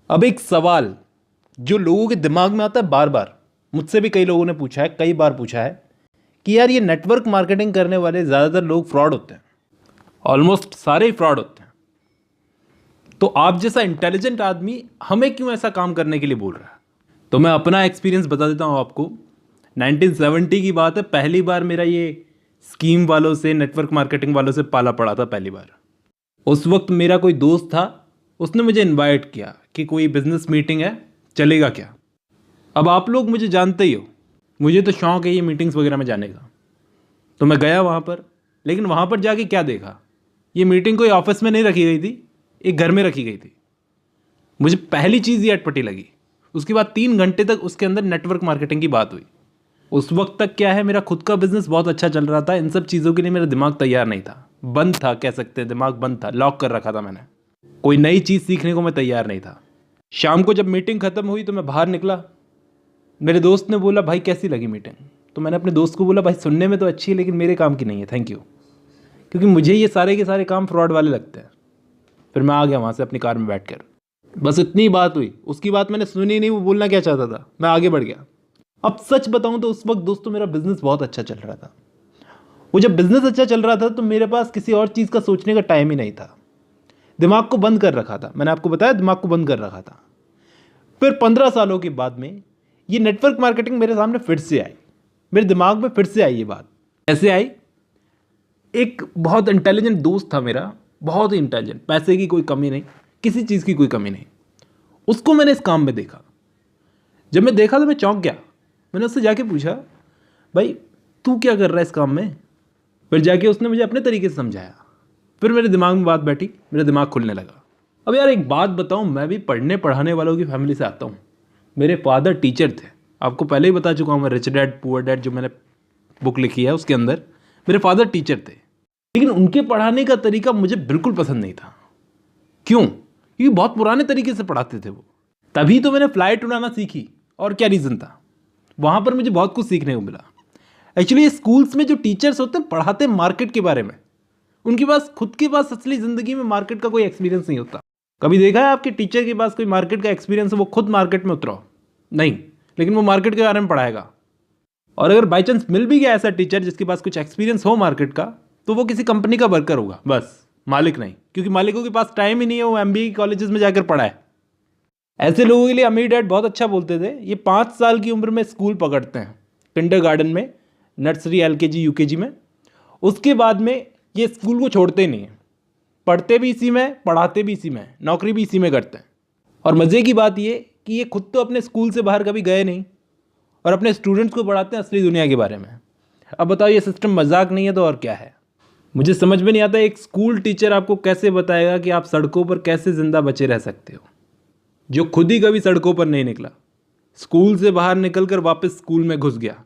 अब एक सवाल जो लोगों के दिमाग में आता है बार बार, मुझसे भी कई लोगों ने पूछा है, कई बार पूछा है कि यार ये नेटवर्क मार्केटिंग करने वाले ज़्यादातर लोग फ्रॉड होते हैं। ऑलमोस्ट सारे ही फ्रॉड होते हैं। तो आप जैसा इंटेलिजेंट आदमी हमें क्यों ऐसा काम करने के लिए बोल रहा है? तो मैं अपना एक्सपीरियंस बता देता हूँ आपको। 1970 की बात है, पहली बार मेरा ये स्कीम वालों से, नेटवर्क मार्केटिंग वालों से पाला पड़ा था पहली बार। उस वक्त मेरा कोई दोस्त था, उसने मुझे इनवाइट किया कि कोई बिजनेस मीटिंग है, चलेगा क्या? अब आप लोग मुझे जानते ही हो, मुझे तो शौक है ये मीटिंग्स वगैरह में जाने का। तो मैं गया वहाँ पर, लेकिन वहाँ पर जाके क्या देखा, ये मीटिंग कोई ऑफिस में नहीं रखी गई थी, एक घर में रखी गई थी। मुझे पहली चीज़ ये अटपटी लगी। उसके बाद 3 घंटे तक उसके अंदर नेटवर्क मार्केटिंग की बात हुई। उस वक्त तक क्या है, मेरा खुद का बिजनेस बहुत अच्छा चल रहा था। इन सब चीज़ों के लिए मेरा दिमाग तैयार नहीं था, बंद था, कह सकते हैं दिमाग बंद था, लॉक कर रखा था मैंने। कोई नई चीज़ सीखने को मैं तैयार नहीं था। शाम को जब मीटिंग ख़त्म हुई तो मैं बाहर निकला। मेरे दोस्त ने बोला भाई कैसी लगी मीटिंग? तो मैंने अपने दोस्त को बोला भाई सुनने में तो अच्छी है लेकिन मेरे काम की नहीं है, थैंक यू, क्योंकि मुझे ये सारे के सारे काम फ्रॉड वाले लगते हैं। फिर मैं आ गया वहाँ से अपनी कार में बैठ कर। बस इतनी बात हुई, उसकी बात मैंने सुनी नहीं, वो बोलना क्या चाहता था, मैं आगे बढ़ गया। अब सच बताऊं तो उस वक्त दोस्तों मेरा बिजनेस बहुत अच्छा चल रहा था। वो जब बिजनेस अच्छा चल रहा था तो मेरे पास किसी और चीज़ का सोचने का टाइम ही नहीं था। दिमाग को बंद कर रखा था, मैंने आपको बताया दिमाग को बंद कर रखा था। फिर 15 सालों के बाद में ये नेटवर्क मार्केटिंग मेरे सामने फिर से आई, मेरे दिमाग में फिर से आई ये बात। कैसे आई? एक बहुत इंटेलिजेंट दोस्त था मेरा, बहुत ही इंटेलिजेंट, पैसे की कोई कमी नहीं, किसी चीज़ की कोई कमी नहीं। उसको मैंने इस काम में देखा। जब मैं देखा तो मैं चौंक गया। मैंने उससे जाके पूछा भाई तू क्या कर रहा है इस काम में? फिर जाके उसने मुझे अपने तरीके से समझाया। फिर मेरे दिमाग में बात बैठी, मेरा दिमाग खुलने लगा। अब यार एक बात बताऊं, मैं भी पढ़ने पढ़ाने वालों की फैमिली से आता हूँ। मेरे फादर टीचर थे, आपको पहले ही बता चुका हूँ मैं, रिच डैड पुअर डैड जो मैंने बुक लिखी है उसके अंदर मेरे फादर टीचर थे। लेकिन उनके पढ़ाने का तरीका मुझे बिल्कुल पसंद नहीं था। क्यों? क्योंकि बहुत पुराने तरीके से पढ़ाते थे वो। तभी तो मैंने फ्लाइट उड़ाना सीखी। और क्या रीज़न था? वहाँ पर मुझे बहुत कुछ सीखने को मिला। एक्चुअली स्कूल्स में जो टीचर्स होते हैं पढ़ाते हैं मार्केट के बारे में। उनके पास खुद के पास असली ज़िंदगी में मार्केट का कोई एक्सपीरियंस नहीं होता। कभी देखा है आपके टीचर के पास कोई मार्केट का एक्सपीरियंस है, वो खुद मार्केट में उतरा हो? नहीं, लेकिन वो मार्केट के बारे में पढ़ाएगा। और अगर बाई चांस मिल भी गया ऐसा टीचर जिसके पास कुछ एक्सपीरियंस हो मार्केट का, तो वो किसी कंपनी का वर्कर होगा बस, मालिक नहीं, क्योंकि मालिकों के पास टाइम ही नहीं है वो MBA कॉलेजेस में जाकर पढ़ाए। ऐसे लोगों के लिए अमीर डैड बहुत अच्छा बोलते थे। ये 5 साल की उम्र में स्कूल पकड़ते हैं, किंडरगार्टन में, नर्सरी LKG UKG में। उसके बाद में ये स्कूल को छोड़ते ही नहीं हैं, पढ़ते भी इसी में, पढ़ाते भी इसी में, नौकरी भी इसी में करते हैं। और मज़े की बात ये कि ये खुद तो अपने स्कूल से बाहर कभी गए नहीं और अपने स्टूडेंट्स को पढ़ाते हैं असली दुनिया के बारे में। अब बताओ ये सिस्टम मजाक नहीं है तो और क्या है? मुझे समझ में नहीं आता एक स्कूल टीचर आपको कैसे बताएगा कि आप सड़कों पर कैसे ज़िंदा बचे रह सकते हो, जो खुद ही कभी सड़कों पर नहीं निकला, स्कूल से बाहर निकलकर वापस स्कूल में घुस गया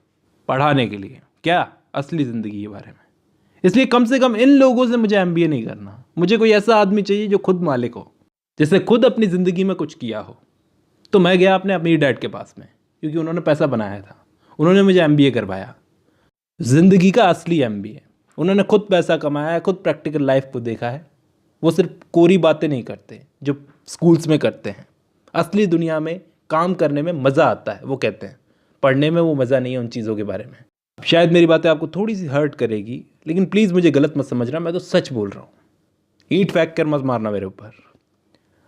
पढ़ाने के लिए, क्या असली ज़िंदगी के बारे में। इसलिए कम से कम इन लोगों से मुझे MBA नहीं करना। मुझे कोई ऐसा आदमी चाहिए जो खुद मालिक हो, जिसने खुद अपनी ज़िंदगी में कुछ किया हो। तो मैं गया अपने अमीर डैड के पास में, क्योंकि उन्होंने पैसा बनाया था, उन्होंने मुझे MBA करवाया, ज़िंदगी का असली MBA। उन्होंने खुद पैसा कमाया है, खुद प्रैक्टिकल लाइफ को देखा है। वो सिर्फ कोरी बातें नहीं करते जो स्कूल्स में करते हैं। असली दुनिया में काम करने में मज़ा आता है, वो कहते हैं। पढ़ने में वो मज़ा नहीं है उन चीज़ों के बारे में। शायद मेरी बातें आपको थोड़ी सी हर्ट करेगी, लेकिन प्लीज़ मुझे गलत मत समझना, मैं तो सच बोल रहा हूँ। ईंट फेंक कर मत मारना मेरे ऊपर।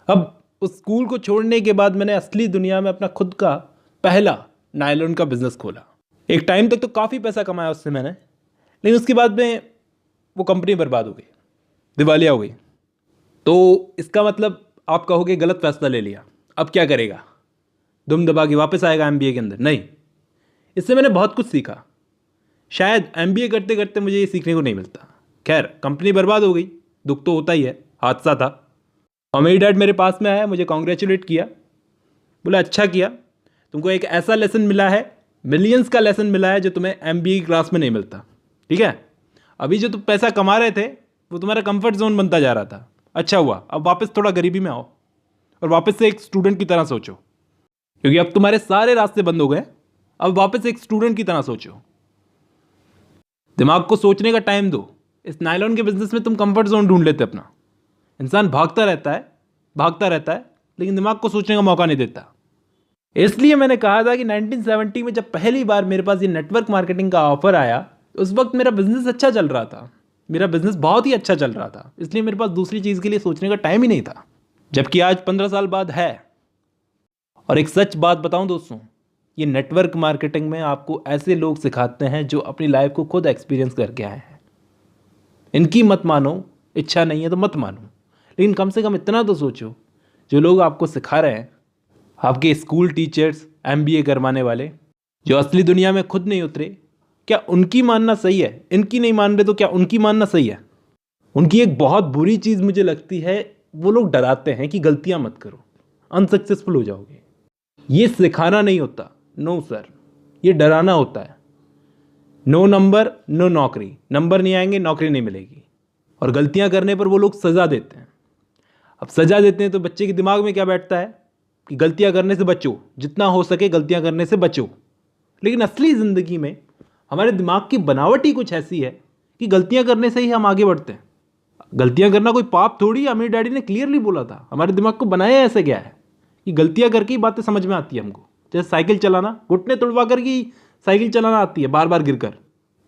अब उस स्कूल को छोड़ने के बाद मैंने असली दुनिया में अपना खुद का पहला नायलॉन का बिज़नेस खोला। एक टाइम तक तो काफ़ी पैसा कमाया उससे मैंने, लेकिन उसके बाद में वो कंपनी बर्बाद हो गई, दिवालिया हो गई। तो इसका मतलब आप कहोगे गलत फैसला ले लिया, अब क्या करेगा? दुम दबा के वापस आएगा MBA के अंदर? नहीं, इससे मैंने बहुत कुछ सीखा। शायद MBA करते करते मुझे ये सीखने को नहीं मिलता। खैर, कंपनी बर्बाद हो गई, दुख तो होता ही है, हादसा था। और मेरी डैड मेरे पास में आया, मुझे कॉन्ग्रेचुलेट किया, बोला अच्छा किया, तुमको एक ऐसा लेसन मिला है, मिलियंस का लेसन मिला है जो तुम्हें MBA की क्लास में नहीं मिलता। ठीक है, अभी जो तुम पैसा कमा रहे थे वो तुम्हारा कंफर्ट जोन बनता जा रहा था। अच्छा हुआ, अब वापस थोड़ा गरीबी में आओ और वापस से एक स्टूडेंट की तरह सोचो, क्योंकि अब तुम्हारे सारे रास्ते बंद हो गए। अब वापस एक स्टूडेंट की तरह सोचो, दिमाग को सोचने का टाइम दो। इस नायलॉन के बिजनेस में तुम कंफर्ट जोन ढूंढ लेते अपना। इंसान भागता रहता है, भागता रहता है, लेकिन दिमाग को सोचने का मौका नहीं देता। इसलिए मैंने कहा था कि 1970 में जब पहली बार मेरे पास ये नेटवर्क मार्केटिंग का ऑफर आया, उस वक्त मेरा बिजनेस अच्छा चल रहा था, मेरा बिजनेस बहुत ही अच्छा चल रहा था, इसलिए मेरे पास दूसरी चीज़ के लिए सोचने का टाइम ही नहीं था। जबकि आज 15 साल बाद है। और एक सच बात बताऊं दोस्तों, ये नेटवर्क मार्केटिंग में आपको ऐसे लोग सिखाते हैं जो अपनी लाइफ को खुद एक्सपीरियंस करके आए हैं। इनकी मत मानो, इच्छा नहीं है तो मत मानो, लेकिन कम से कम इतना तो सोचो, जो लोग आपको सिखा रहे हैं, आपके स्कूल टीचर्स, MBA करवाने वाले, जो असली दुनिया में खुद नहीं उतरे, क्या उनकी मानना सही है? इनकी नहीं मान रहे तो क्या उनकी मानना सही है? उनकी एक बहुत बुरी चीज़ मुझे लगती है, वो लोग डराते हैं कि गलतियां मत करो, अनसक्सेसफुल हो जाओगे। ये सिखाना नहीं होता, नो सर, ये डराना होता है। नो नंबर नो नौकरी, नंबर नहीं आएंगे, नौकरी नहीं मिलेगी। और गलतियां करने पर वो लोग सज़ा देते हैं। अब सज़ा देते हैं तो बच्चे के दिमाग में क्या बैठता है कि गलतियां करने से बचो, जितना हो सके गलतियां करने से बचो। लेकिन असली ज़िंदगी में हमारे दिमाग की बनावट ही कुछ ऐसी है कि गलतियां करने से ही हम आगे बढ़ते हैं। गलतियां करना कोई पाप थोड़ी, अमीर डैडी ने क्लियरली बोला था। हमारे दिमाग को बनाया ऐसे क्या है कि गलतियां करके ही बातें समझ में आती है हमको। जैसे साइकिल चलाना, घुटने तुड़वा कर ही साइकिल चलाना आती है, बार बार गिरकर।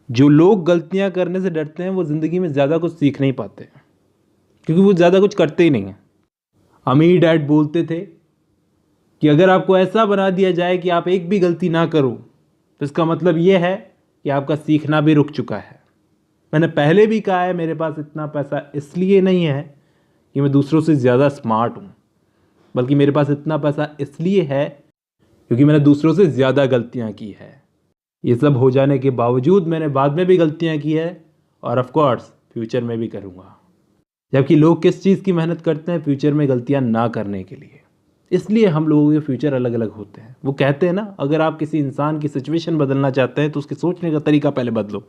जो लोग गलतियां करने से डरते हैं वो ज़िंदगी में ज़्यादा कुछ सीख नहीं पाते, क्योंकि वो ज़्यादा कुछ करते ही नहीं हैं। अमीर डैड बोलते थे कि अगर आपको ऐसा बना दिया जाए कि आप एक भी गलती ना करो, तो इसका मतलब ये है कि आपका सीखना भी रुक चुका है। मैंने पहले भी कहा है, मेरे पास इतना पैसा इसलिए नहीं है कि मैं दूसरों से ज़्यादा स्मार्ट हूँ, बल्कि मेरे पास इतना पैसा इसलिए है क्योंकि मैंने दूसरों से ज़्यादा गलतियाँ की है। ये सब हो जाने के बावजूद मैंने बाद में भी गलतियाँ की है, और ऑफ कोर्स फ्यूचर में भी करूँगा। जबकि लोग किस चीज़ की मेहनत करते हैं? फ्यूचर में गलतियाँ ना करने के लिए। इसलिए हम लोगों के फ्यूचर अलग अलग होते हैं। वो कहते हैं ना, अगर आप किसी इंसान की सिचुएशन बदलना चाहते हैं तो उसके सोचने का तरीका पहले बदलो।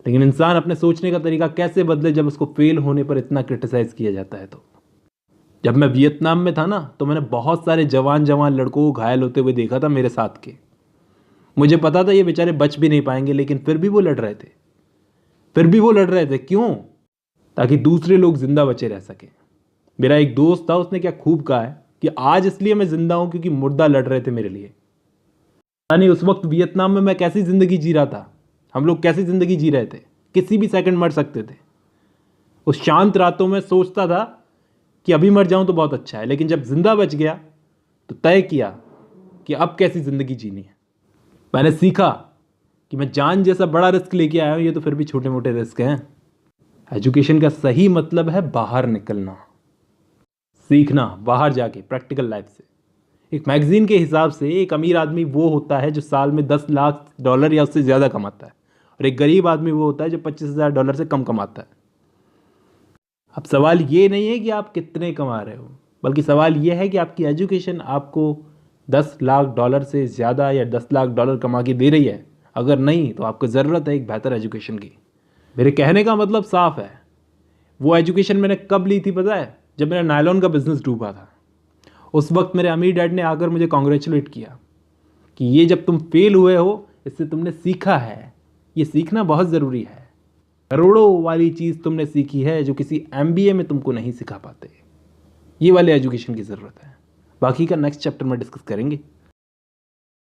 लेकिन इंसान अपने सोचने का तरीका कैसे बदले जब उसको फेल होने पर इतना क्रिटिसाइज किया जाता है? तो जब मैं वियतनाम में था ना, तो मैंने बहुत सारे जवान लड़कों को घायल होते हुए देखा था मेरे साथ के। मुझे पता था ये बेचारे बच भी नहीं पाएंगे, लेकिन फिर भी वो लड़ रहे थे। क्यों? ताकि दूसरे लोग जिंदा बचे रह सके। मेरा एक दोस्त था, उसने क्या खूब कहा है कि आज इसलिए मैं जिंदा हूं क्योंकि मुर्दा लड़ रहे थे मेरे लिए। यानी उस वक्त वियतनाम में मैं कैसी जिंदगी जी रहा था, हम लोग कैसी जिंदगी जी रहे थे, किसी भी सेकंड मर सकते थे। उस शांत रातों में सोचता था कि अभी मर जाऊं तो बहुत अच्छा है, लेकिन जब जिंदा बच गया तो तय किया कि अब कैसी जिंदगी जीनी है। मैंने सीखा कि मैं जान जैसा बड़ा रिस्क लेके आया हूं, ये तो फिर भी छोटे मोटे रिस्क हैं। एजुकेशन का सही मतलब है बाहर निकलना, सीखना, बाहर जाके प्रैक्टिकल लाइफ से। एक मैगजीन के हिसाब से एक अमीर आदमी वो होता है जो साल में $10 लाख या उससे ज़्यादा कमाता है, और एक गरीब आदमी वो होता है जो $25,000 से कम कमाता है। अब सवाल ये नहीं है कि आप कितने कमा रहे हो, बल्कि सवाल ये है कि आपकी एजुकेशन आपको $10 लाख से ज़्यादा या $10 लाख कमा के दे रही है। अगर नहीं तो आपको ज़रूरत है एक बेहतर एजुकेशन की। मेरे कहने का मतलब साफ है। वो एजुकेशन मैंने कब ली थी पता है? जब मेरा नायलॉन का बिजनेस डूबा था। उस वक्त मेरे अमीर डैड ने आकर मुझे कॉन्ग्रेचुलेट किया कि ये जब तुम फेल हुए हो, इससे तुमने सीखा है, ये सीखना बहुत ज़रूरी है। करोड़ों वाली चीज़ तुमने सीखी है जो किसी MBA में तुमको नहीं सिखा पाते। ये वाले एजुकेशन की ज़रूरत है। बाकी का नेक्स्ट चैप्टर में डिस्कस करेंगे।